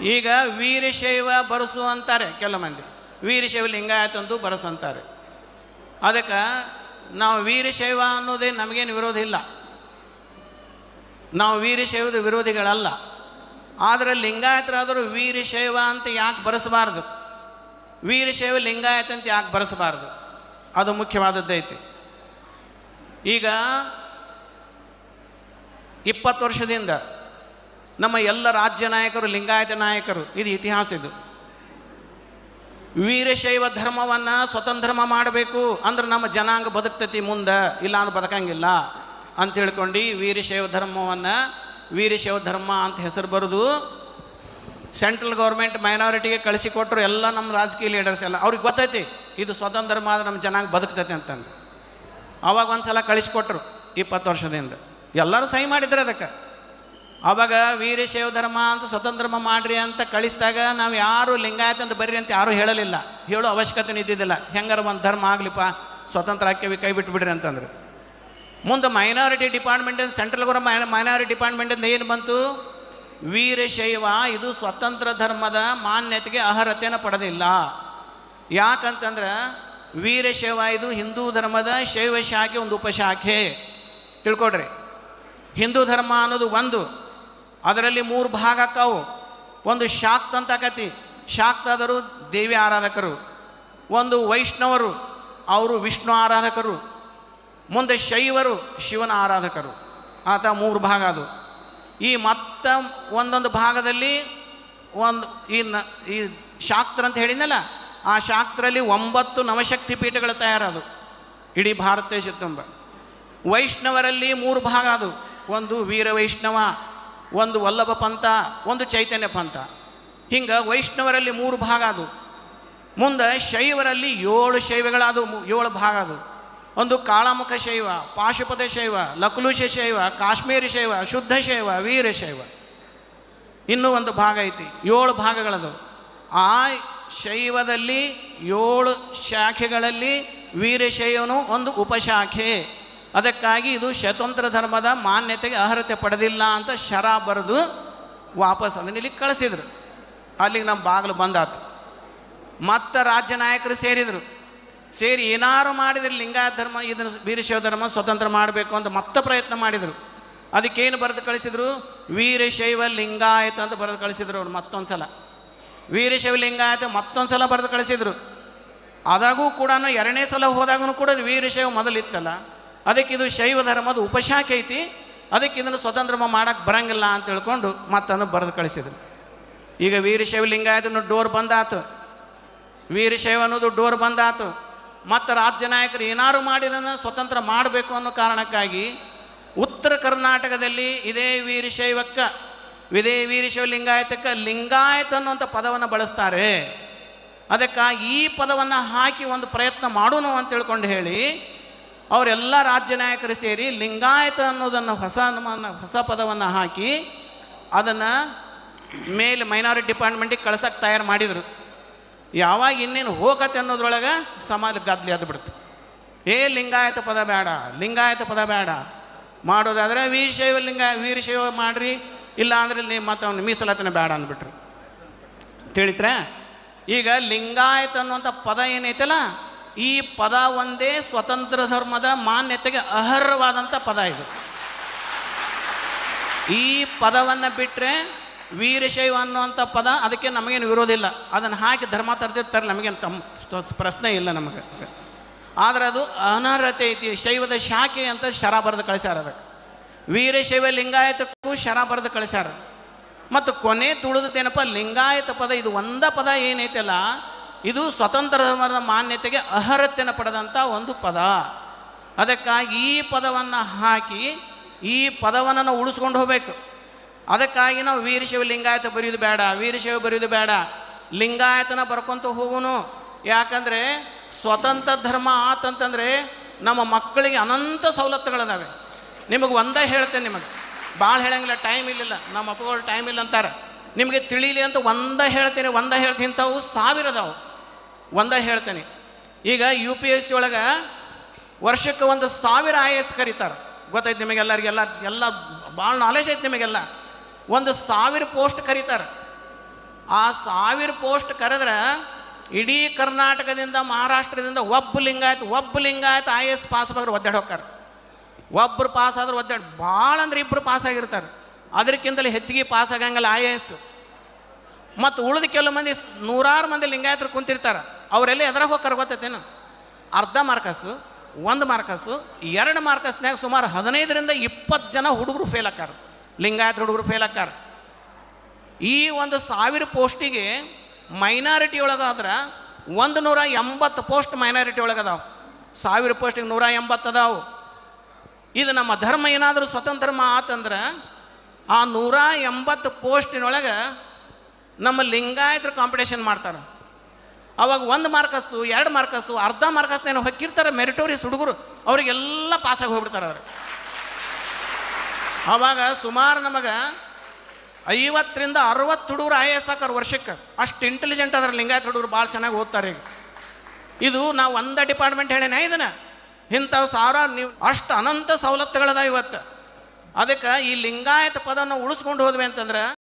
ಈಗ ವೀರಶೈವ ಬರಸು ಅಂತಾರೆ ಕೆಲವು ಮಂದಿ, ವೀರಶೈವ ಲಿಂಗಾಯತ ಅಂತೂ ಬರಸು ಅಂತಾರೆ. ಅದಕ್ಕೆ ನಾವು ವೀರಶೈವ ಅನ್ನೋದೇ ನಮಗೇನು ವಿರೋಧ ಇಲ್ಲ, ನಾವು ವೀರಶೈವದ ವಿರೋಧಿಗಳಲ್ಲ. ಆದರೆ ಲಿಂಗಾಯತರಾದರೂ ವೀರಶೈವ ಅಂತ ಯಾಕೆ ಬರೆಸಬಾರ್ದು, ವೀರಶೈವ ಲಿಂಗಾಯತ ಅಂತ ಯಾಕೆ ಬರೆಸಬಾರ್ದು, ಅದು ಮುಖ್ಯವಾದದ್ದೈತಿ. ಈಗ 20 ವರ್ಷದಿಂದ ನಮ್ಮ ಎಲ್ಲ ರಾಜ್ಯ ನಾಯಕರು ಲಿಂಗಾಯತ ನಾಯಕರು, ಇದು ಇತಿಹಾಸ. ಇದು ವೀರಶೈವ ಧರ್ಮವನ್ನು ಸ್ವತಂತ್ರ ಮಾಡಬೇಕು ಅಂದ್ರೆ ನಮ್ಮ ಜನಾಂಗ ಬದುಕ್ತೈತಿ ಮುಂದೆ, ಇಲ್ಲ ಅಂದ್ರೆ ಬದುಕಂಗಿಲ್ಲ ಅಂತ ಹೇಳ್ಕೊಂಡು ವೀರಶೈವ ಧರ್ಮವನ್ನು ವೀರಶೈವ ಧರ್ಮ ಅಂತ ಹೆಸರು ಬರೆದು ಸೆಂಟ್ರಲ್ ಗೌರ್ಮೆಂಟ್ ಮೈನಾರಿಟಿಗೆ ಕಳಿಸಿಕೊಟ್ರು. ಎಲ್ಲ ನಮ್ಮ ರಾಜಕೀಯ ಲೀಡರ್ಸ್ ಎಲ್ಲ ಅವ್ರಿಗೆ ಗೊತ್ತೈತಿ ಇದು ಸ್ವತಂತ್ರ ಆದ್ರೆ ನಮ್ಮ ಜನಾಂಗ ಬದುಕ್ತೈತೆ ಅಂತಂದು. ಆವಾಗ ಒಂದು ಸಲ ಕಳಿಸ್ಕೊಟ್ರು 20 ವರ್ಷದಿಂದ, ಎಲ್ಲರೂ ಸಹಿ ಮಾಡಿದ್ರು ಅದಕ್ಕೆ. ಆವಾಗ ವೀರಶೈವ ಧರ್ಮ ಅಂತ ಸ್ವತಂತ್ರ ಮಾಡಿರಿ ಅಂತ ಕಳಿಸಿದಾಗ ನಾವು ಯಾರು ಲಿಂಗಾಯತ ಅಂತ ಬರ್ರಿ ಅಂತ ಯಾರೂ ಹೇಳಲಿಲ್ಲ, ಹೇಳೋ ಅವಶ್ಯಕತೆ ಇದ್ದಿದ್ದಿಲ್ಲ. ಹೆಂಗಾರ ಒಂದು ಧರ್ಮ ಆಗಲಿಪ್ಪ ಸ್ವತಂತ್ರ ಹಾಕಿ ಕೈ ಬಿಟ್ಬಿಡ್ರಿ ಅಂತಂದ್ರೆ. ಮುಂದೆ ಮೈನಾರಿಟಿ ಡಿಪಾರ್ಟ್ಮೆಂಟಿಂದ ಸೆಂಟ್ರಲ್ ಗೌರ್ಮೆಂಟ್ ಮೈನಾರಿಟಿ ಡಿಪಾರ್ಟ್ಮೆಂಟಿಂದ ಏನು ಬಂತು, ವೀರಶೈವ ಇದು ಸ್ವತಂತ್ರ ಧರ್ಮದ ಮಾನ್ಯತೆಗೆ ಅರ್ಹತೆಯನ್ನು ಪಡೆದಿಲ್ಲ. ಯಾಕಂತಂದ್ರೆ ವೀರಶೈವ ಇದು ಹಿಂದೂ ಧರ್ಮದ ಶೈವ ಶಾಖೆ ಒಂದು ಉಪಶಾಖೆ, ತಿಳ್ಕೊಡ್ರಿ. ಹಿಂದೂ ಧರ್ಮ ಅನ್ನೋದು ಒಂದು, ಅದರಲ್ಲಿ 3 ಭಾಗ ಆಕ್ಕವು. ಒಂದು ಶಾಕ್ತ ಅಂತ ಆಕತಿ, ಶಾಕ್ತಾದರು ದೇವಿ ಆರಾಧಕರು. ಒಂದು ವೈಷ್ಣವರು, ಅವರು ವಿಷ್ಣು ಆರಾಧಕರು. ಮುಂದೆ ಶೈವರು ಶಿವನ ಆರಾಧಕರು. ಆತ 3 ಭಾಗ ಅದು. ಈ ಒಂದೊಂದು ಭಾಗದಲ್ಲಿ ಈ ಶಾಕ್ತರ ಅಂತ ಹೇಳಿದ್ನಲ್ಲ, ಆ ಶಾಕ್ತರಲ್ಲಿ 9 ನವಶಕ್ತಿ ಪೀಠಗಳು ತಯಾರದು ಇಡೀ ಭಾರತ ದೇಶ ತುಂಬ. ವೈಷ್ಣವರಲ್ಲಿ 3 ಭಾಗ ಅದು, ಒಂದು ವೀರ ವೈಷ್ಣವ, ಒಂದು ವಲ್ಲಭ ಪಂಥ, ಒಂದು ಚೈತನ್ಯ ಪಂಥ. ಹಿಂಗೆ ವೈಷ್ಣವರಲ್ಲಿ 3 ಭಾಗ ಅದು. ಮುಂದೆ ಶೈವರಲ್ಲಿ 7 ಶೈವಗಳದು, 7 ಭಾಗ ಅದು. ಒಂದು ಕಾಳಮುಖ ಶೈವ, ಪಾಶುಪತ ಶೈವ, ಲಕುಲುಷ ಶೈವ, ಕಾಶ್ಮೀರಿ ಶೈವ, ಶುದ್ಧ ಶೈವ, ವೀರಶೈವ. ಇನ್ನೂ ಒಂದು ಭಾಗ ಐತಿ, 7 ಭಾಗಗಳದು. ಆ ಶೈವದಲ್ಲಿ 7 ಶಾಖೆಗಳಲ್ಲಿ ವೀರಶೈವನು ಒಂದು ಉಪಶಾಖೆ. ಅದಕ್ಕಾಗಿ ಇದು ಸ್ವತಂತ್ರ ಧರ್ಮದ ಮಾನ್ಯತೆಗೆ ಅರ್ಹತೆ ಪಡೆದಿಲ್ಲ ಅಂತ ಶರ ಬರೆದು ವಾಪಸ್ ಅದನ್ನ ಇಲ್ಲಿ ಕಳಿಸಿದ್ರು. ಅಲ್ಲಿಗೆ ನಮ್ಮ ಬಾಗಿಲು ಬಂದಾತು. ಮತ್ತು ರಾಜ್ಯ ನಾಯಕರು ಸೇರಿದರು. ಸೇರಿ ಏನಾರು ಮಾಡಿದರೆ ಲಿಂಗಾಯತ ಧರ್ಮ ಇದನ್ನು ವೀರಶೈವ ಧರ್ಮ ಸ್ವತಂತ್ರ ಮಾಡಬೇಕು ಅಂತ ಮತ್ತೆ ಪ್ರಯತ್ನ ಮಾಡಿದರು. ಅದಕ್ಕೇನು ಬರೆದು ಕಳಿಸಿದರು, ವೀರಶೈವ ಲಿಂಗಾಯತ ಅಂತ ಬರೆದು ಕಳಿಸಿದ್ರು ಅವರು. ಮತ್ತೊಂದು ಸಲ ವೀರಶೈವ ಲಿಂಗಾಯತ ಮತ್ತೊಂದು ಸಲ ಬರೆದು ಕಳಿಸಿದರು. ಅದಾಗೂ ಕೂಡ 2ನೇ ಸಲ ಹೋದಾಗೂ ಕೂಡ ವೀರಶೈವ ಮೊದಲಿತ್ತಲ್ಲ, ಅದಕ್ಕೆ ಇದು ಶೈವ ಧರ್ಮದ ಉಪಶಾಖೆ ಐತಿ, ಅದಕ್ಕೆ ಇದನ್ನು ಸ್ವತಂತ್ರ ಮಾಡೋಕ್ಕೆ ಬರಂಗಿಲ್ಲ ಅಂತ ಹೇಳ್ಕೊಂಡು ಮತ್ತನ್ನು ಬರೆದು ಕಳಿಸಿದರು. ಈಗ ವೀರಶೈವ ಲಿಂಗಾಯತನ ಡೋರ್ ಬಂದಾತು, ವೀರಶೈವ ಅನ್ನೋದು ಡೋರ್ ಬಂದಾತು. ಮತ್ತು ರಾಜ್ಯ ನಾಯಕರು ಏನಾರು ಮಾಡಿದನ್ನು ಸ್ವತಂತ್ರ ಮಾಡಬೇಕು ಅನ್ನೋ ಕಾರಣಕ್ಕಾಗಿ ಉತ್ತರ ಕರ್ನಾಟಕದಲ್ಲಿ ಇದೇ ವೀರಶೈವ ಲಿಂಗಾಯತಕ್ಕೆ ಲಿಂಗಾಯತ ಅನ್ನುವಂಥ ಪದವನ್ನು ಬಳಸ್ತಾರೆ. ಅದಕ್ಕಾಗಿ ಈ ಪದವನ್ನು ಹಾಕಿ ಒಂದು ಪ್ರಯತ್ನ ಮಾಡೋಣ ಅಂತ ತಿಳ್ಕೊಂಡು ಹೇಳಿ ಅವರೆಲ್ಲ ರಾಜ್ಯ ನಾಯಕರು ಸೇರಿ ಲಿಂಗಾಯತ ಅನ್ನೋದನ್ನು ಹೊಸ ಪದವನ್ನು ಹಾಕಿ ಅದನ್ನು ಮೇಲೆ ಮೈನಾರಿಟಿ ಡಿಪಾರ್ಟ್ಮೆಂಟಿಗೆ ಕಳ್ಸೋಕ್ಕೆ ತಯಾರು ಮಾಡಿದರು. ಯಾವಾಗ ಇನ್ನೇನು ಹೋಗತ್ತೆ ಅನ್ನೋದ್ರೊಳಗೆ ಸಮಾಜ ಗದ್ದಲಿ ಅದು ಬಿಡ್ತು. ಲಿಂಗಾಯತ ಪದ ಬೇಡ, ಲಿಂಗಾಯತ ಪದ ಬೇಡ, ಮಾಡೋದಾದರೆ ವೀರಶೈವ ಮಾಡಿರಿ, ಇಲ್ಲ ಅಂದರೆ ಮತ್ತು ಅವ್ನು ಮೀಸಲಾತಿನ ಬೇಡ ಅಂದ್ಬಿಟ್ರು. ತಿಳಿತ್ರೆ? ಈಗ ಲಿಂಗಾಯತ ಅನ್ನುವಂಥ ಪದ ಏನೈತಲ್ಲ, ಈ ಪದ ಒಂದೇ ಸ್ವತಂತ್ರ ಧರ್ಮದ ಮಾನ್ಯತೆಗೆ ಅರ್ಹವಾದಂಥ ಪದ ಇದು. ಈ ಪದವನ್ನು ಬಿಟ್ಟರೆ ವೀರಶೈವ ಅನ್ನುವಂಥ ಪದ ಅದಕ್ಕೆ ನಮಗೇನು ವಿರೋಧ ಇಲ್ಲ, ಅದನ್ನು ಹಾಕಿ ಧರ್ಮ ತರ್ತಿರ್ತಾರೆ, ನಮಗೇನು ಪ್ರಶ್ನೆ ಇಲ್ಲ ನಮಗೆ. ಆದರೆ ಅದು ಅನರ್ಹತೆ ಐತಿ, ಶೈವದ ಶಾಖೆ ಅಂತ ಶರ ಬರೆದು ಕಳಿಸ್ಯಾರ. ಅದಕ್ಕೆ ವೀರಶೈವ ಲಿಂಗಾಯತಕ್ಕೂ ಶರ ಬರೆದು ಕಳಿಸ್ಯಾರ. ಮತ್ತು ಕೊನೆ ತುಳಿದೇನಪ್ಪ, ಲಿಂಗಾಯತ ಪದ ಇದು ಒಂದ ಪದ ಏನೈತಲ್ಲ, ಇದು ಸ್ವತಂತ್ರ ಧರ್ಮದ ಮಾನ್ಯತೆಗೆ ಅರ್ಹತೆಯನ್ನು ಪಡೆದಂಥ ಒಂದು ಪದ. ಅದಕ್ಕಾಗಿ ಈ ಪದವನ್ನು ಹಾಕಿ ಈ ಪದವನ್ನು ನಾವು ಉಳಿಸ್ಕೊಂಡು ಹೋಗಬೇಕು. ಅದಕ್ಕಾಗಿ ನಾವು ವೀರಶೈವ ಲಿಂಗಾಯತ ಬರೆಯೋದು ಬೇಡ, ವೀರಶೈವ ಬರೆಯೋದು ಬೇಡ, ಲಿಂಗಾಯತನ ಬರ್ಕೊತ ಹೋಗೋನು. ಯಾಕಂದರೆ ಸ್ವತಂತ್ರ ಧರ್ಮ ಆತಂತಂದರೆ ನಮ್ಮ ಮಕ್ಕಳಿಗೆ ಅನಂತ ಸವಲತ್ತುಗಳಿದಾವೆ. ನಿಮಗೆ ಒಂದೇ ಹೇಳ್ತೇನೆ, ನಿಮಗೆ ಭಾಳ ಹೇಳಂಗಿಲ್ಲ, ಟೈಮ್ ಇಲ್ಲಿಲ್ಲ, ನಮ್ಮ ಅಪ್ಪಗಳು ಟೈಮ್ ಇಲ್ಲ ಅಂತಾರೆ. ನಿಮಗೆ ತಿಳಿಲಿ ಅಂತ ಒಂದೇ ಹೇಳ್ತೀನಿ ಇಂಥವು 1000 ಅದಾವು. ಒಂದೇ ಹೇಳ್ತೇನೆ. ಈಗ UPSC ಒಳಗೆ ವರ್ಷಕ್ಕೆ 1000 IAS ಕರೀತಾರೆ. ಗೊತ್ತೈತೆ ನಿಮಗೆಲ್ಲರಿಗೆಲ್ಲ, ಭಾಳ ನಾಲೆಜ್ ಐತೆ ನಿಮಗೆಲ್ಲ. 1000 ಪೋಸ್ಟ್ ಕರೀತಾರೆ. ಆ 1000 ಪೋಸ್ಟ್ ಕರೆದ್ರೆ ಇಡೀ ಕರ್ನಾಟಕದಿಂದ ಮಹಾರಾಷ್ಟ್ರದಿಂದ ಒಬ್ಬ ಲಿಂಗಾಯತ್ IAS ಪಾಸ್ ಆಗ್ರೆ ಒದ್ದಾಡಿ ಹೋಗ್ತಾರೆ. ಒಬ್ಬರು ಪಾಸ್ ಆದ್ರೆ ಒದ್ದಾಡಿ, ಭಾಳ ಅಂದ್ರೆ ಇಬ್ಬರು ಪಾಸ್ ಆಗಿರ್ತಾರೆ. ಅದಕ್ಕಿಂತಲೇ ಹೆಚ್ಚಿಗೆ ಪಾಸ್ ಆಗಂಗಿಲ್ಲ IAS. ಮತ್ತು ಉಳಿದ ಕೆಲವು ಮಂದಿ ನೂರಾರು ಮಂದಿ ಲಿಂಗಾಯತರು ಕುಂತಿರ್ತಾರೆ. ಅವರೆಲ್ಲ ಎದ್ರಾಗ ಹೋಗ್ತಾರೆ ಗೊತ್ತೇನು? ಅರ್ಧ ಮಾರ್ಕಸ್ಸು, 1 ಮಾರ್ಕಸ್ಸು, 2 ಮಾರ್ಕಸ್ನಾಗ ಸುಮಾರು 15ರಿಂದ 20 ಜನ ಹುಡುಗರು ಫೇಲ್ ಆಕಾರ, ಲಿಂಗಾಯತ ಹುಡುಗರು ಫೇಲ್ ಆಕಾರ. ಈ ಒಂದು 1000 ಪೋಸ್ಟಿಗೆ ಮೈನಾರಿಟಿ ಒಳಗಾದ್ರೆ 180 ಪೋಸ್ಟ್ ಮೈನಾರಿಟಿ ಒಳಗದಾವೆ. 1000 ಪೋಸ್ಟಿಗೆ 180 ಅದಾವು. ಇದು ನಮ್ಮ ಧರ್ಮ ಏನಾದರೂ ಸ್ವತಂತ್ರ ಆತಂದ್ರೆ ಆ 180 ಪೋಸ್ಟಿನೊಳಗೆ ನಮ್ಮ ಲಿಂಗಾಯತರು ಕಾಂಪಿಟೇಷನ್ ಮಾಡ್ತಾರೆ. ಅವಾಗ 1 ಮಾರ್ಕಸ್ಸು, 2 ಮಾರ್ಕಸ್ಸು, ಅರ್ಧ ಮಾರ್ಕಸ್ನೇನು ಹೊಕ್ಕಿರ್ತಾರೆ ಮೆರಿಟೋರಿಯಸ್ ಹುಡುಗರು, ಅವರಿಗೆಲ್ಲ ಪಾಸಾಗಿ ಹೋಗ್ಬಿಡ್ತಾರೆ. ಅವ್ರು ಆವಾಗ ಸುಮಾರು ನಮಗೆ 50ರಿಂದ 60 ಹುಡುಗರು IAS ಹಾಕೋರು ವರ್ಷಕ್ಕೆ. ಅಷ್ಟು ಇಂಟೆಲಿಜೆಂಟ್ ಅದ್ರ ಲಿಂಗಾಯತ ಹುಡುಗರು, ಭಾಳ ಚೆನ್ನಾಗಿ ಓದ್ತಾರೆ. ಈಗ ಇದು ನಾವು ಒಂದು ಡಿಪಾರ್ಟ್ಮೆಂಟ್ ಹೇಳೇನ, ಇದನ್ನು ಇಂಥವು ಸಾವಿರಾರು ನೀವು ಅಷ್ಟು ಅನಂತ ಸವಲತ್ತುಗಳದ ಇವತ್ತು. ಅದಕ್ಕೆ ಈ ಲಿಂಗಾಯತ ಪದವನ್ನು ಉಳಿಸ್ಕೊಂಡು ಹೋದ್ವಿ ಅಂತಂದ್ರೆ